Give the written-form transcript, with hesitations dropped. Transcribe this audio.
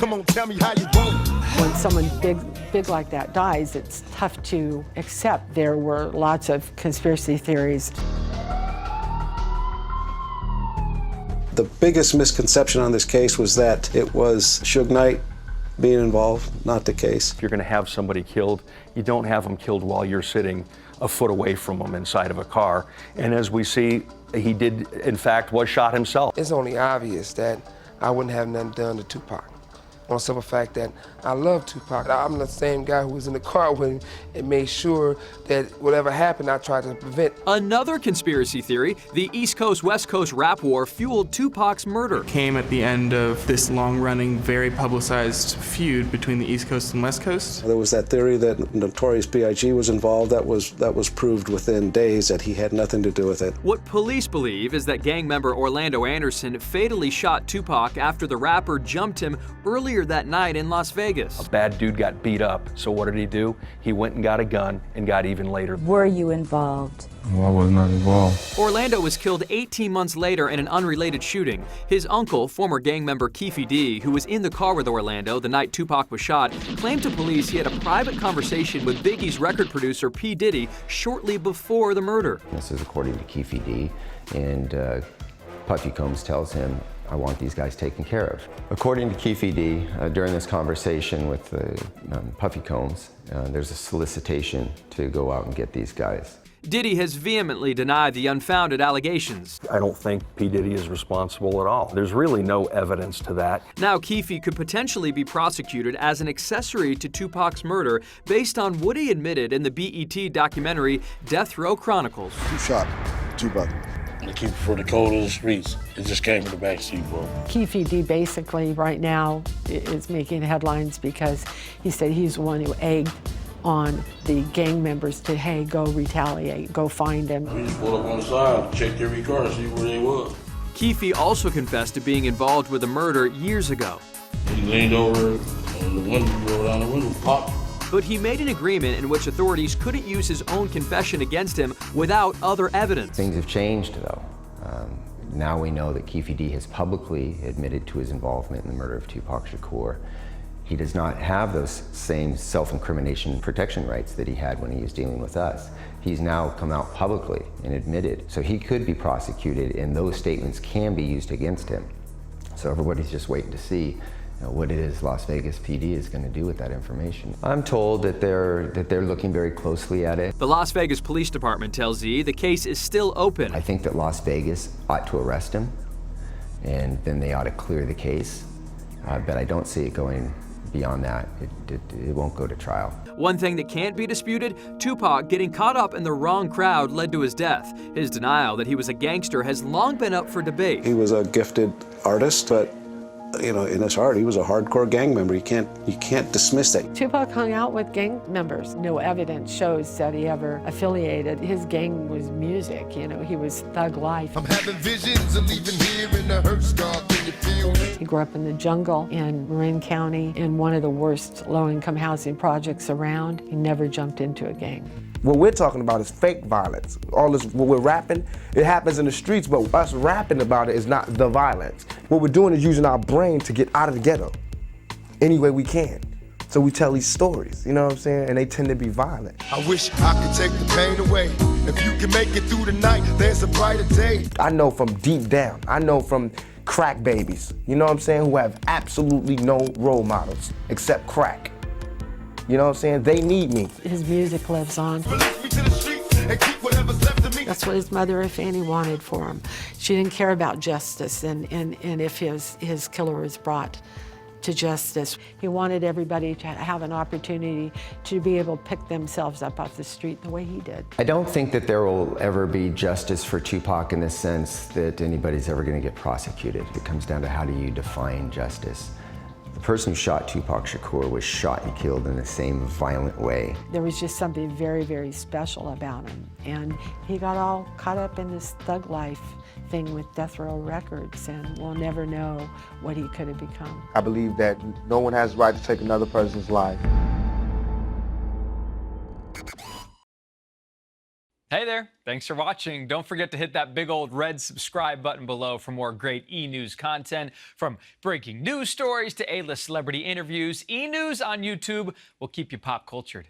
Come on, tell me how you roll. When someone big like that dies, it's tough to accept. There were lots of conspiracy theories. The biggest misconception on this case was that it was Suge Knight being involved, not the case. If you're going to have somebody killed, you don't have them killed while you're sitting a foot away from them inside of a car. And as we see, he did, in fact, was shot himself. It's only obvious that I wouldn't have nothing done to Tupac. On simple fact that I love Tupac. I'm the same guy who was in the car with him and made sure that whatever happened, I tried to prevent. Another conspiracy theory, the East Coast-West Coast rap war fueled Tupac's murder. Came at the end of this long-running, very publicized feud between the East Coast and West Coast. There was that theory that Notorious B.I.G. was involved. That was proved within days that he had nothing to do with it. What police believe is that gang member Orlando Anderson fatally shot Tupac after the rapper jumped him earlier that night in Las Vegas. A bad dude got beat up, so what did he do? He went and got a gun and got even later. Were you involved? Well, I was not involved. Orlando was killed 18 months later in an unrelated shooting. His uncle, former gang member Keef D, who was in the car with Orlando the night Tupac was shot, claimed to police he had a private conversation with Biggie's record producer P. Diddy shortly before the murder. This is according to Keef D, and Puffy Combs tells him, I want these guys taken care of. According to Keef D, during this conversation with Puffy Combs, there's a solicitation to go out and get these guys. Diddy has vehemently denied the unfounded allegations. I don't think P. Diddy is responsible at all. There's really no evidence to that. Now Keef could potentially be prosecuted as an accessory to Tupac's murder based on what he admitted in the BET documentary Death Row Chronicles. Who shot Tupac? To keep it for the code of the streets. It just came in the backseat for him. Keef D basically right now is making headlines because he said he's the one who egged on the gang members to, hey, go retaliate, go find him. We just pulled up on the side, checked every car to see where they was. Keef also confessed to being involved with a murder years ago. He leaned over on the window, rolled down the window, popped. But he made an agreement in which authorities couldn't use his own confession against him without other evidence. Things have changed, though. Now we know that Keef D has publicly admitted to his involvement in the murder of Tupac Shakur. He does not have those same self-incrimination protection rights that he had when he was dealing with us. He's now come out publicly and admitted. So he could be prosecuted, and those statements can be used against him. So everybody's just waiting to see what it is Las Vegas PD is going to do with that information. I'm told that they're looking very closely at it. The Las Vegas Police Department tells E the case is still open. I think that Las Vegas ought to arrest him, and then they ought to clear the case. But I don't see it going beyond that. It won't go to trial. One thing that can't be disputed, Tupac getting caught up in the wrong crowd led to his death. His denial that he was a gangster has long been up for debate. He was a gifted artist, but in his heart, he was a hardcore gang member. You can't dismiss that. Tupac hung out with gang members. No evidence shows that he ever affiliated. His gang was music, he was thug life. I'm having visions of leaving here in the hearse car. Can you feel me? He grew up in the jungle in Marin County in one of the worst low-income housing projects around. He never jumped into a gang. What we're talking about is fake violence. All this, what we're rapping, it happens in the streets, but us rapping about it is not the violence. What we're doing is using our brain to get out of the ghetto any way we can. So we tell these stories, you know what I'm saying? And they tend to be violent. I wish I could take the pain away. If you can make it through the night, there's a brighter day. I know from deep down, I know from crack babies, you know what I'm saying, who have absolutely no role models except crack. You know what I'm saying? They need me. His music lives on. That's what his mother, Fanny, wanted for him. She didn't care about justice and if his killer was brought to justice. He wanted everybody to have an opportunity to be able to pick themselves up off the street the way he did. I don't think that there will ever be justice for Tupac in the sense that anybody's ever going to get prosecuted. It comes down to how do you define justice. The person who shot Tupac Shakur was shot and killed in the same violent way. There was just something very, very special about him. And he got all caught up in this thug life thing with Death Row Records, and we'll never know what he could have become. I believe that no one has the right to take another person's life. Hey there. there. Thanks for watching. Don't forget to hit that big old red subscribe button below for more great E-News content. From breaking news stories to A-list celebrity interviews, E-News on YouTube will keep you pop cultured.